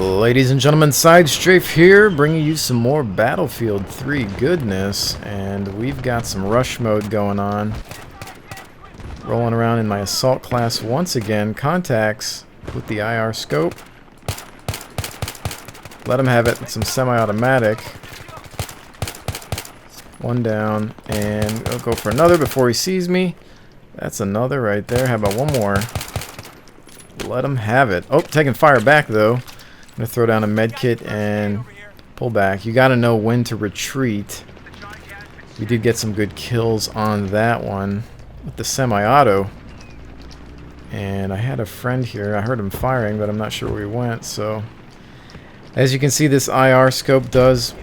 Ladies and gentlemen, SideStrafe here, bringing you some more Battlefield 3 goodness, and we've got some rush mode going on. Rolling around in my assault class once again. Contacts with the IR scope. Let him have it. Some semi-automatic. One down, and I'll go for another before he sees me. That's another right there. How about one more? Let him have it. Oh, taking fire back though. I'm going to throw down a med kit and pull back. You got to know when to retreat. We did get some good kills on that one with the semi-auto. And I had a friend here. I heard him firing, but I'm not sure where he went. So, as you can see, this IR scope does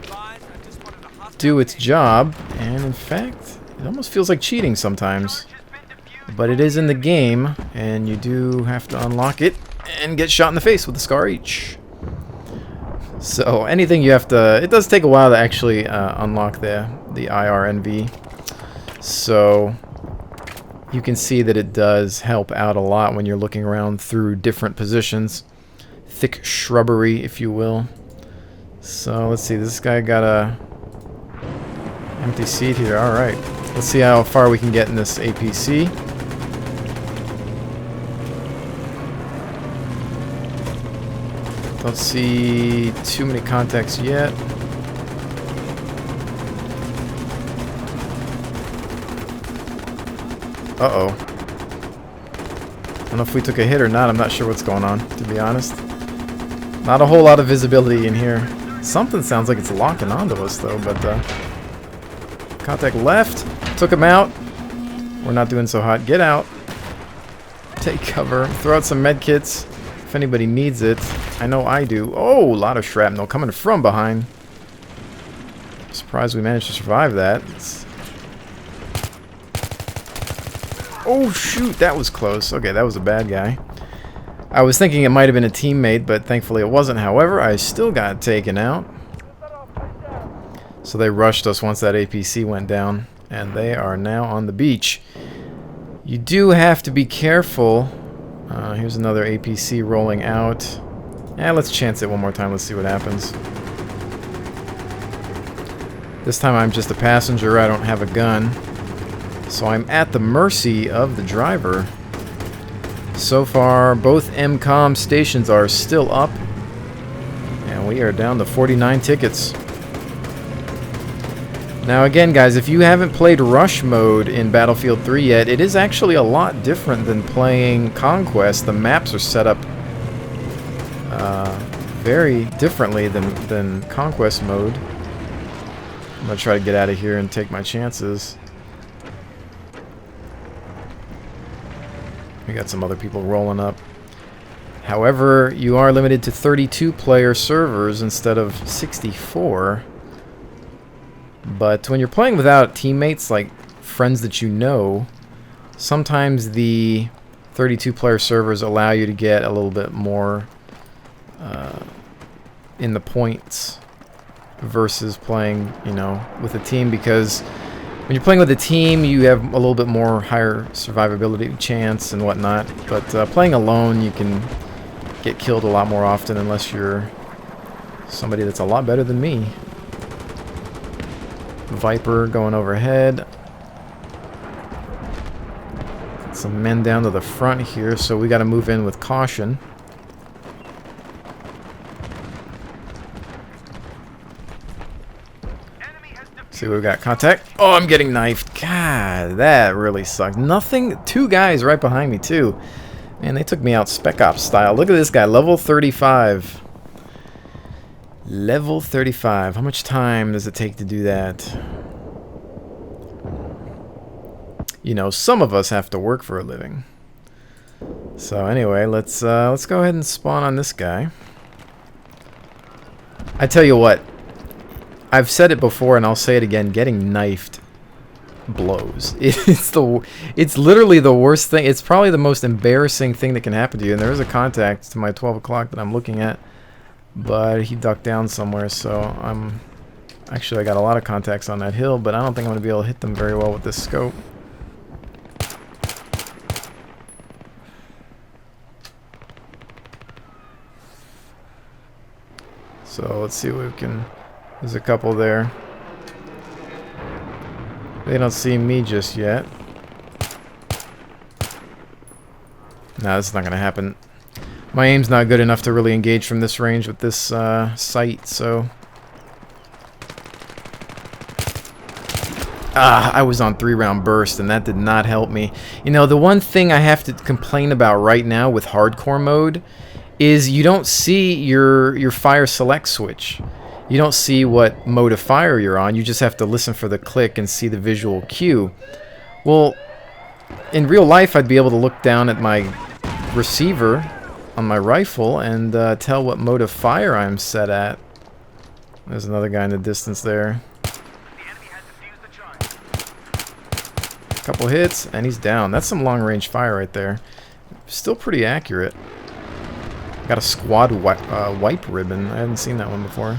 do its job. And in fact, it almost feels like cheating sometimes. But it is in the game, and you do have to unlock it and get shot in the face with a Scar each. So anything you have to... It does take a while to actually unlock the IRNV. So you can see that it does help out a lot when you're looking around through different positions. Thick shrubbery, if you will. So let's see, this guy got a empty seat here. Alright, let's see how far we can get in this APC. Don't see too many contacts yet. Uh-oh. I don't know if we took a hit or not. I'm not sure what's going on, to be honest. Not a whole lot of visibility in here. Something sounds like it's locking onto us, though, but contact left. Took him out. We're not doing so hot. Get out. Take cover. Throw out some med kits if anybody needs it. I know I do. Oh, a lot of shrapnel coming from behind. Surprised we managed to survive that. Oh, shoot. That was close. Okay, that was a bad guy. I was thinking it might have been a teammate, but thankfully it wasn't. However, I still got taken out. So they rushed us once that APC went down, and they are now on the beach. You do have to be careful. Here's another APC rolling out. Let's chance it one more time. Let's see what happens. This time I'm just a passenger. I don't have a gun. So I'm at the mercy of the driver. So far, both MCOM stations are still up. And we are down to 49 tickets. Now again, guys, if you haven't played Rush Mode in Battlefield 3 yet, it is actually a lot different than playing Conquest. The maps are set up very differently than Conquest Mode. I'm going to try to get out of here and take my chances. We got some other people rolling up. However, you are limited to 32-player servers instead of 64. But when you're playing without teammates, like friends that you know, sometimes the 32-player servers allow you to get a little bit more in the points versus playing, you know, with a team, because when you're playing with a team, you have a little bit more higher survivability chance and whatnot. But playing alone, you can get killed a lot more often unless you're somebody that's a lot better than me. Viper going overhead. Some men down to the front here, so we got to move in with caution. See, we've got contact. Oh, I'm getting knifed. God, that really sucked. Nothing. Two guys right behind me too. Man, they took me out Spec Ops style. Look at this guy, level 35. Level 35. How much time does it take to do that? You know, some of us have to work for a living. So anyway, let's go ahead and spawn on this guy. I tell you what, I've said it before and I'll say it again, getting knifed blows. It's literally the worst thing. It's probably the most embarrassing thing that can happen to you. And there is a contact to my 12 o'clock that I'm looking at. But he ducked down somewhere, so actually I got a lot of contacts on that hill, but I don't think I'm going to be able to hit them very well with this scope. So let's see what we can... There's a couple there. They don't see me just yet. No, this is not going to happen. My aim's not good enough to really engage from this range with this sight, so... I was on 3-round burst, and that did not help me. You know, the one thing I have to complain about right now with hardcore mode is you don't see your fire select switch. You don't see what mode of fire you're on. You just have to listen for the click and see the visual cue. Well, in real life, I'd be able to look down at my receiver on my rifle and tell what mode of fire I'm set at. There's another guy in the distance there. Couple hits, and he's down. That's some long-range fire right there. Still pretty accurate. Got a squad wipe ribbon. I haven't seen that one before.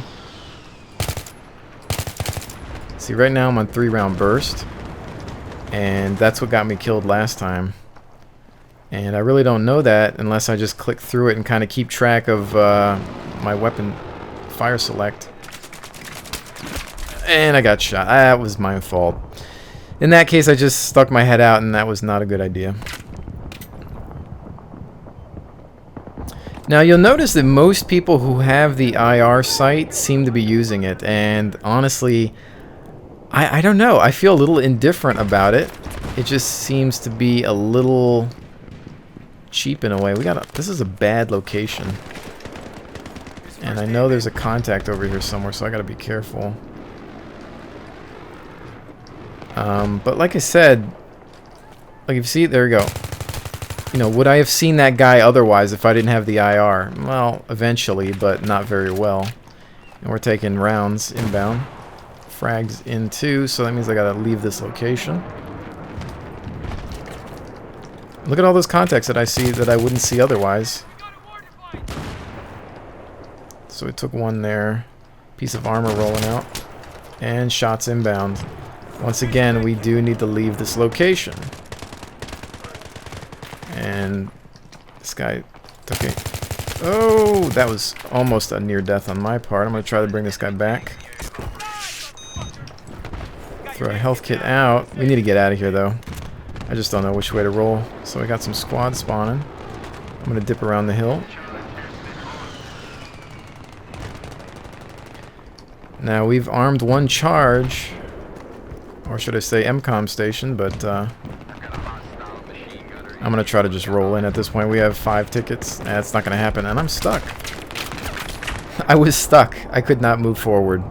See, right now I'm on 3-round burst, and that's what got me killed last time. And I really don't know that unless I just click through it and kind of keep track of my weapon fire select. And I got shot. That was my fault. In that case, I just stuck my head out, and that was not a good idea. Now, you'll notice that most people who have the IR sight seem to be using it, and honestly, I don't know. I feel a little indifferent about it. It just seems to be a little cheap in a way. This is a bad location. And I know there's a contact over here somewhere, so I gotta be careful. But like I said, like if you see, there you go. You know, would I have seen that guy otherwise if I didn't have the IR? Well, eventually, but not very well. And we're taking rounds inbound. Frags in too, so that means I gotta leave this location. Look at all those contacts that I see that I wouldn't see otherwise. So we took one there. Piece of armor rolling out. And shots inbound. Once again, we do need to leave this location. And this guy took a... Oh, that was almost a near death on my part. I'm going to try to bring this guy back. Throw a health kit out. We need to get out of here, though. I just don't know which way to roll. So we got some squad spawning. I'm going to dip around the hill. Now, we've armed one charge. Or should I say MCOM station, but I'm going to try to just roll in at this point. We have 5 tickets. That's not going to happen, and I'm stuck. I was stuck. I could not move forward.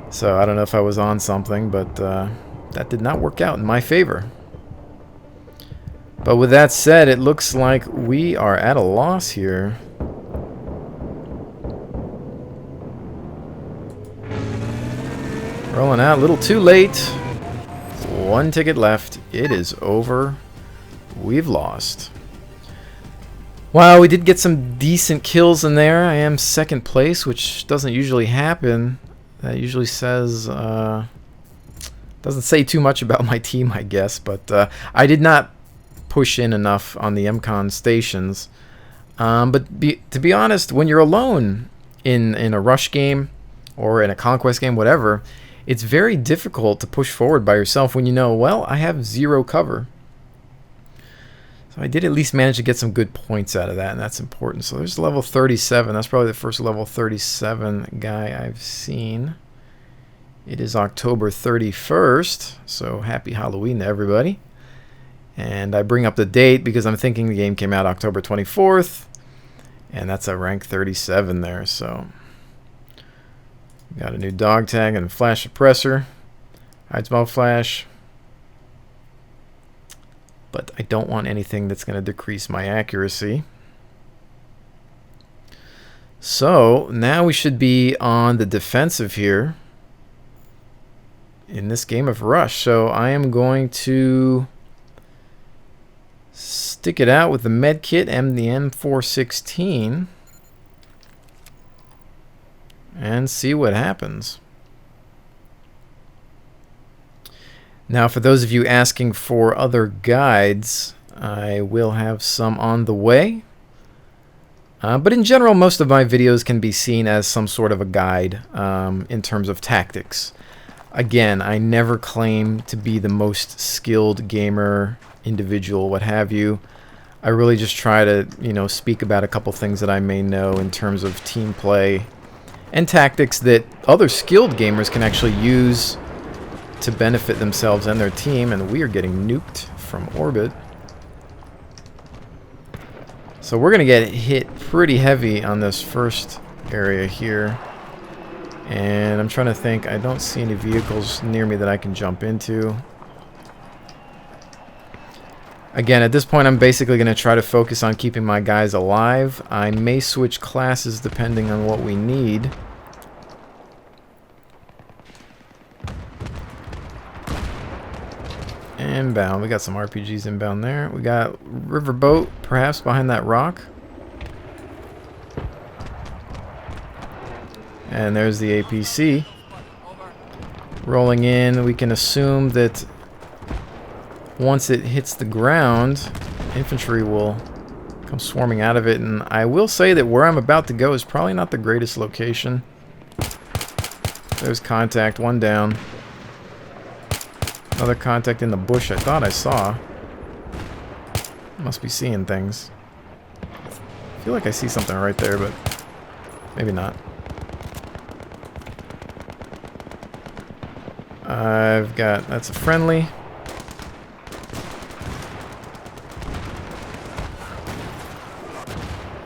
So I don't know if I was on something, but that did not work out in my favor. But with that said, it looks like we are at a loss here. Rolling out a little too late. 1 ticket left. It is over. We've lost. Wow, we did get some decent kills in there. I am 2nd place, which doesn't usually happen. That usually says... doesn't say too much about my team, I guess. But I did not push in enough on the MCON stations. To be honest, when you're alone in a rush game or in a conquest game, whatever... It's very difficult to push forward by yourself when you know, well, I have 0 cover. So I did at least manage to get some good points out of that, and that's important. So there's level 37. That's probably the first level 37 guy I've seen. It is October 31st, so happy Halloween to everybody. And I bring up the date because I'm thinking the game came out October 24th, and that's a rank 37 there, so... Got a new dog tag and flash suppressor. Hide small flash. But I don't want anything that's going to decrease my accuracy. So now we should be on the defensive here in this game of Rush. So I am going to stick it out with the med kit and the M416. And see what happens. Now, for those of you asking for other guides, I will have some on the way. But in general, most of my videos can be seen as some sort of a guide in terms of tactics. Again, I never claim to be the most skilled gamer, individual, what have you. I really just try to, you know, speak about a couple things that I may know in terms of team play and tactics that other skilled gamers can actually use to benefit themselves and their team. And we are getting nuked from orbit. So we're going to get hit pretty heavy on this first area here. And I'm trying to think, I don't see any vehicles near me that I can jump into. Again, at this point I'm basically going to try to focus on keeping my guys alive. I may switch classes depending on what we need. Inbound. We got some RPGs inbound there. We got riverboat perhaps behind that rock. And there's the APC. Rolling in, we can assume that once it hits the ground, infantry will come swarming out of it. And I will say that where I'm about to go is probably not the greatest location. There's contact, one down. Another contact in the bush I thought I saw. Must be seeing things. I feel like I see something right there, but maybe not. I've got, that's a friendly.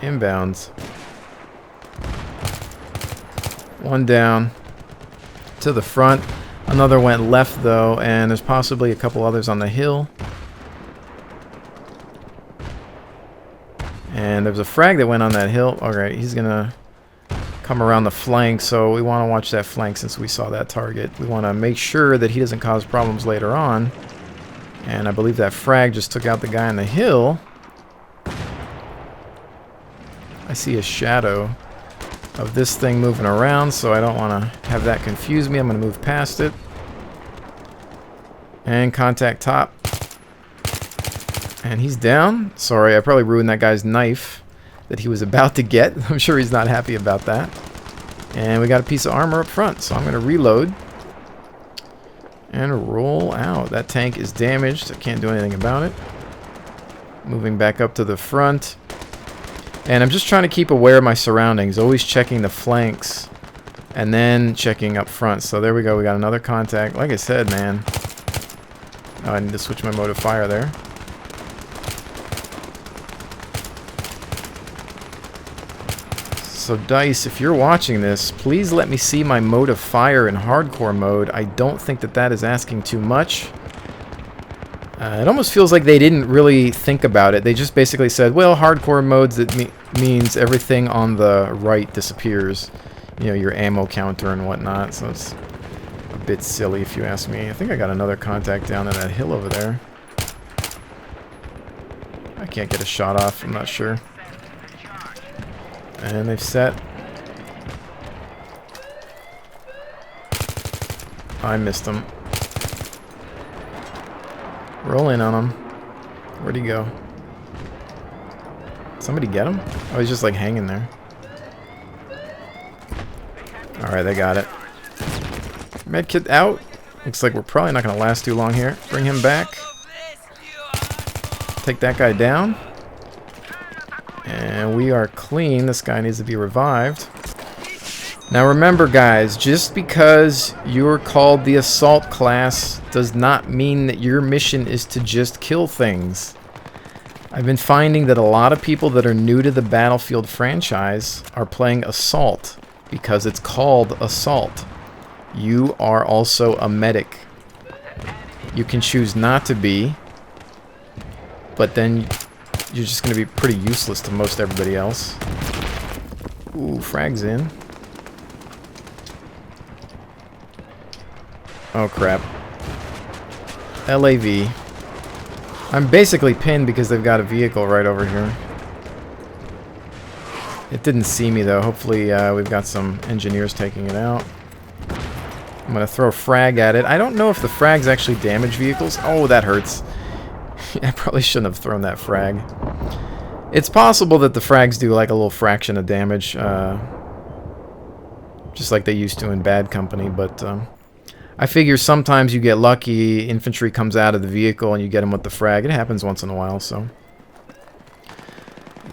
Inbounds. One down. To the front. Another went left though, and there's possibly a couple others on the hill. And there's a frag that went on that hill. Alright, he's gonna come around the flank, so we want to watch that flank since we saw that target. We want to make sure that he doesn't cause problems later on. And I believe that frag just took out the guy on the hill. I see a shadow of this thing moving around, so I don't want to have that confuse me. I'm going to move past it. And contact top. And he's down. Sorry, I probably ruined that guy's knife that he was about to get. I'm sure he's not happy about that. And we got a piece of armor up front, so I'm going to reload. And roll out. That tank is damaged. I can't do anything about it. Moving back up to the front. And I'm just trying to keep aware of my surroundings. Always checking the flanks. And then checking up front. So there we go. We got another contact. Like I said, man. Oh, I need to switch my mode of fire there. So Dice, if you're watching this, please let me see my mode of fire in hardcore mode. I don't think that that is asking too much. It almost feels like they didn't really think about it. They just basically said, well, hardcore modes, that means everything on the right disappears. You know, your ammo counter and whatnot. So it's a bit silly if you ask me. I think I got another contact down in that hill over there. I can't get a shot off, I'm not sure. And they've set. I missed him. Roll in on him. Where'd he go? Somebody get him? Oh, he's just like hanging there. Alright, they got it. Medkit out. Looks like we're probably not going to last too long here. Bring him back. Take that guy down. And we are clean. This guy needs to be revived. Now remember, guys, just because you're called the assault class does not mean that your mission is to just kill things. I've been finding that a lot of people that are new to the Battlefield franchise are playing assault because it's called assault. You are also a medic. You can choose not to be, but then you're just going to be pretty useless to most everybody else. Ooh, frag's in. Oh, crap. LAV. I'm basically pinned because they've got a vehicle right over here. It didn't see me, though. Hopefully, we've got some engineers taking it out. I'm going to throw a frag at it. I don't know if the frags actually damage vehicles. Oh, that hurts. I probably shouldn't have thrown that frag. It's possible that the frags do like a little fraction of damage, just like they used to in Bad Company, but I figure sometimes you get lucky, infantry comes out of the vehicle and you get them with the frag. It happens once in a while, so.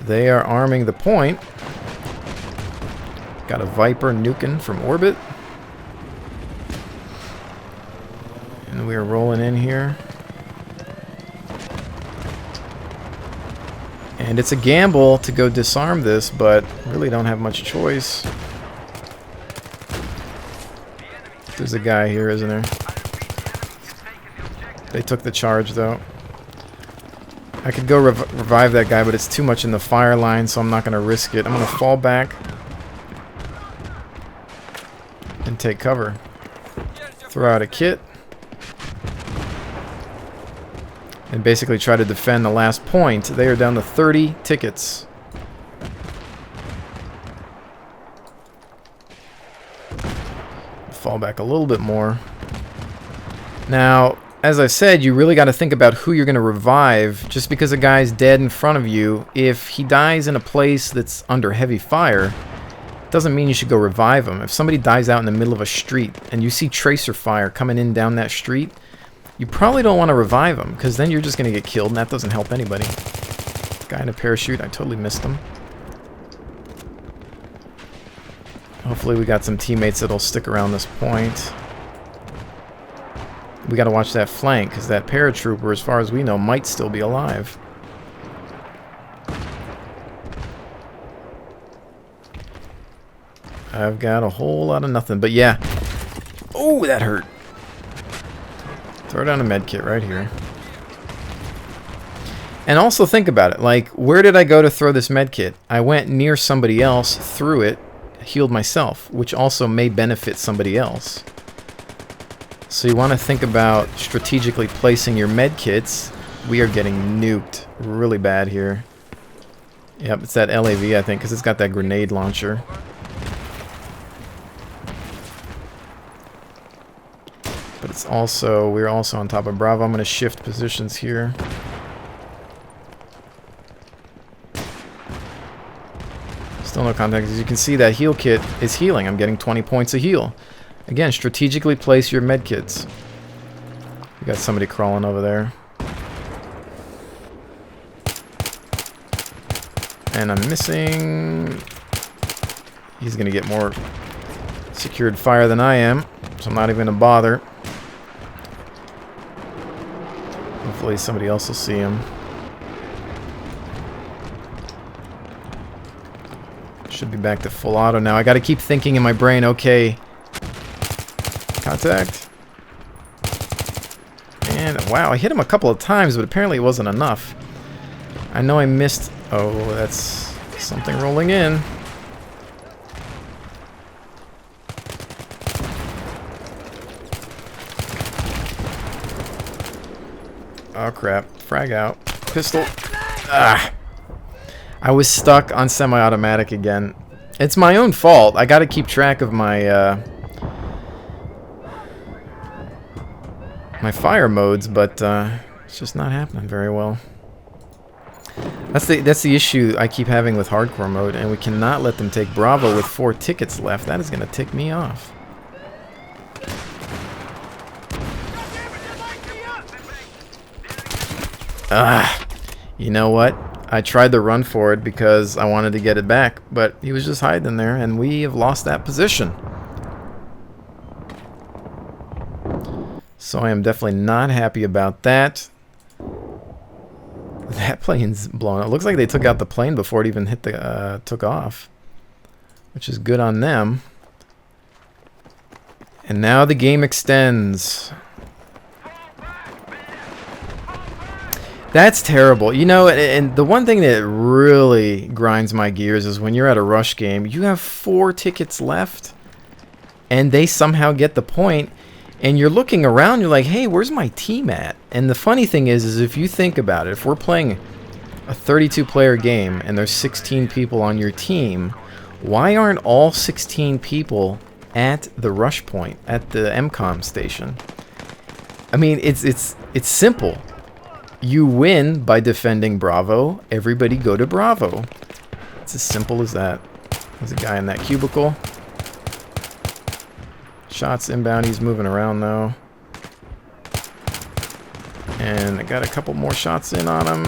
They are arming the point. Got a Viper nuking from orbit. And we are rolling in here. And it's a gamble to go disarm this, but really don't have much choice. There's a guy here, isn't there? They took the charge, though. I could go revive that guy, but it's too much in the fire line, so I'm not going to risk it. I'm going to fall back and take cover. Throw out a kit. And basically try to defend the last point. They are down to 30 tickets. Fall back a little bit more. Now, as I said, you really got to think about who you're going to revive. Just because a guy's dead in front of you, if he dies in a place that's under heavy fire, doesn't mean you should go revive him. If somebody dies out in the middle of a street and you see tracer fire coming in down that street, you probably don't want to revive him, because then you're just going to get killed, and that doesn't help anybody. Guy in a parachute, I totally missed him. Hopefully we got some teammates that'll stick around this point. We got to watch that flank, because that paratrooper, as far as we know, might still be alive. I've got a whole lot of nothing, but yeah. Oh, that hurt. Throw down a med kit right here. And also think about it. Like, where did I go to throw this med kit? I went near somebody else, threw it, healed myself, which also may benefit somebody else. So you want to think about strategically placing your med kits. We are getting nuked really bad here. Yep, it's that LAV, I think, because it's got that grenade launcher. But it's also, we're also on top of Bravo. I'm going to shift positions here. Still no contact. As you can see, that heal kit is healing. I'm getting 20 points of heal. Again, strategically place your med kits. We got somebody crawling over there. And I'm missing. He's going to get more secured fire than I am, so I'm not even going to bother. Hopefully somebody else will see him. Should be back to full auto now. I got to keep thinking in my brain, okay. Contact. And wow, I hit him a couple of times, but apparently it wasn't enough. I know I missed. Oh, that's something rolling in. Oh crap. Frag out. Pistol. Ah. I was stuck on semi-automatic again. It's my own fault. I gotta keep track of my my fire modes, but it's just not happening very well. That's the issue I keep having with hardcore mode, and we cannot let them take Bravo with 4 tickets left. That is gonna tick me off. Ah, you know what? I tried to run for it because I wanted to get it back, but he was just hiding there, and we have lost that position. So I am definitely not happy about that. That plane's blown up. It looks like they took out the plane before it even hit the took off, which is good on them. And now the game extends. That's terrible. You know, and the one thing that really grinds my gears is when you're at a rush game, you have 4 tickets left, and they somehow get the point, and you're looking around, you're like, hey, where's my team at? And the funny thing is if you think about it, if we're playing a 32-player game and there's 16 people on your team, why aren't all 16 people at the rush point, at the MCOM station? I mean, it's simple. You win by defending Bravo. Everybody go to Bravo. It's as simple as that. There's a guy in that cubicle. Shots inbound. He's moving around though. And I got a couple more shots in on him.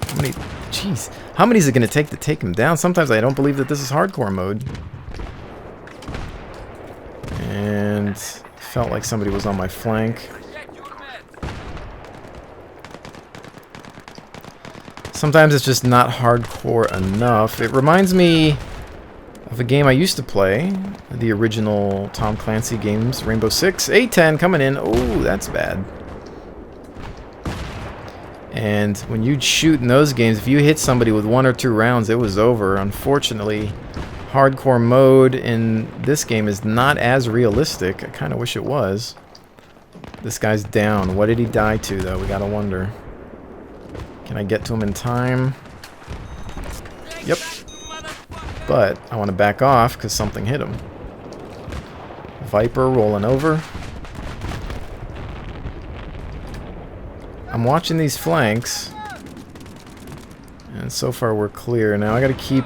How many? Jeez. How many is it going to take him down? Sometimes I don't believe that this is hardcore mode. And felt like somebody was on my flank. Sometimes it's just not hardcore enough. It reminds me of a game I used to play. The original Tom Clancy games. Rainbow Six. A10 coming in. Oh, that's bad. And when you'd shoot in those games, if you hit somebody with 1 or 2 rounds, it was over. Unfortunately, hardcore mode in this game is not as realistic. I kind of wish it was. This guy's down. What did he die to, though? We gotta wonder. Can I get to him in time? Yep. But I want to back off because something hit him. Viper rolling over. I'm watching these flanks. And so far we're clear. Now I got to keep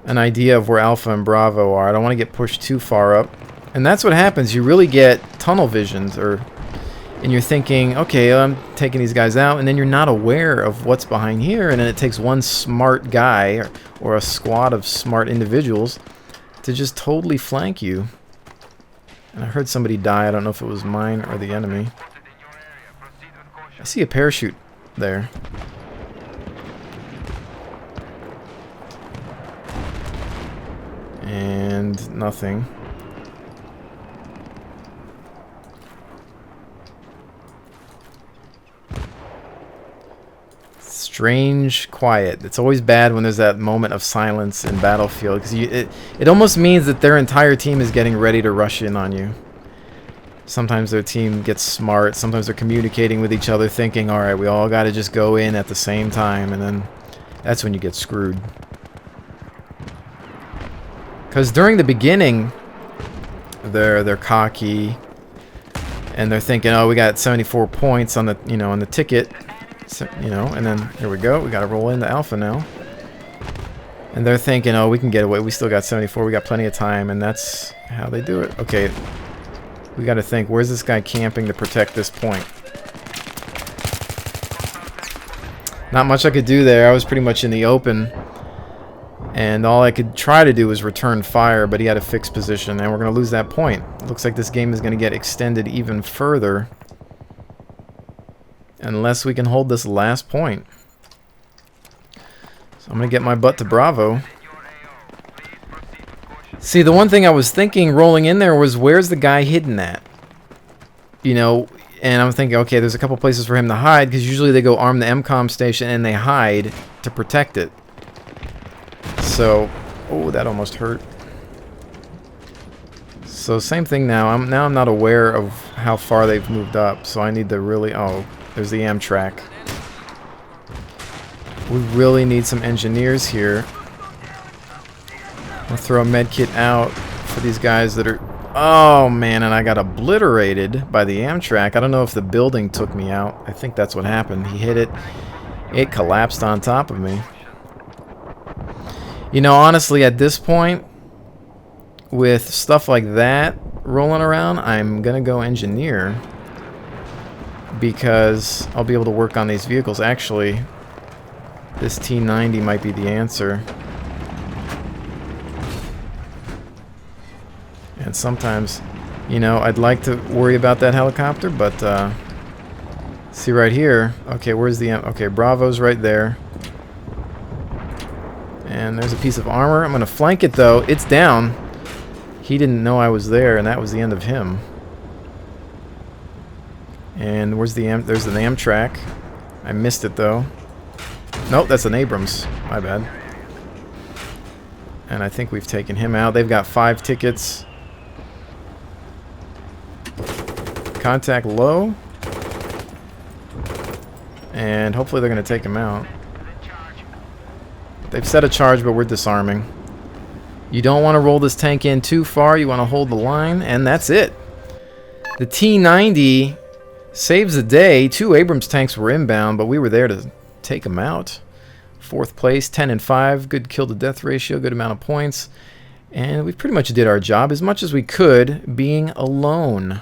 an idea of where Alpha and Bravo are. I don't want to get pushed too far up. And that's what happens. You really get tunnel visions, and you're thinking, okay, I'm taking these guys out, and then you're not aware of what's behind here, and then it takes one smart guy or a squad of smart individuals to just totally flank you. And I heard somebody die. I don't know if it was mine or the enemy. I see a parachute there. And nothing. Strange quiet. It's always bad when there's that moment of silence in Battlefield, because it almost means that their entire team is getting ready to rush in on you. Sometimes their team gets smart. Sometimes they're communicating with each other, thinking, all right, we all got to just go in at the same time, and then that's when you get screwed. Because during the beginning, they're cocky, and they're thinking, oh, we got 74 points on the on the ticket. So, and then here we go. We got to roll into Alpha now. And they're thinking, oh, we can get away. We still got 74. We got plenty of time. And that's how they do it. Okay. We got to think, where's this guy camping to protect this point? Not much I could do there. I was pretty much in the open. And all I could try to do was return fire, but he had a fixed position. And we're going to lose that point. Looks like this game is going to get extended even further. Unless we can hold this last point. So I'm going to get my butt to Bravo. See, the one thing I was thinking rolling in there was, where's the guy hidden at? And I'm thinking, okay, there's a couple places for him to hide, because usually they go arm the MCOM station and they hide to protect it. So, oh, that almost hurt. So same thing now. I'm not aware of how far they've moved up, so I need to really... Oh, there's the Amtrak. We really need some engineers here. I'll throw a med kit out for these guys that are... Oh, man, and I got obliterated by the Amtrak. I don't know if the building took me out. I think that's what happened. He hit it. It collapsed on top of me. Honestly, at this point, with stuff like that rolling around, I'm going to go engineer. Because I'll be able to work on these vehicles. Actually, this T-90 might be the answer. And sometimes, I'd like to worry about that helicopter, but see right here. Okay, where's the... Okay, Bravo's right there. And there's a piece of armor. I'm going to flank it, though. It's down. He didn't know I was there, and that was the end of him. And where's the... There's an Amtrak. I missed it, though. Nope, that's an Abrams. My bad. And I think we've taken him out. They've got 5 tickets. Contact low. And hopefully they're going to take him out. They've set a charge, but we're disarming. You don't want to roll this tank in too far. You want to hold the line, and that's it. The T-90 Saves the day. 2 Abrams tanks were inbound, but we were there to take them out. 4th place, 10 and 5. Good kill to death ratio, good amount of points. And we pretty much did our job as much as we could being alone.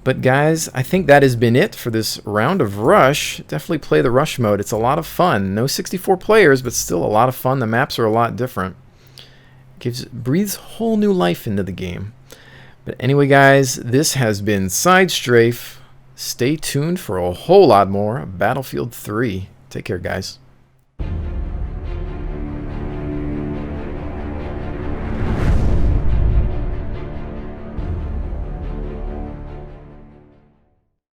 But guys, I think that has been it for this round of Rush. Definitely play the Rush mode. It's a lot of fun. No 64 players, but still a lot of fun. The maps are a lot different. Breathes whole new life into the game. But anyway, guys, this has been SideStrafe. Stay tuned for a whole lot more Battlefield 3. Take care, guys.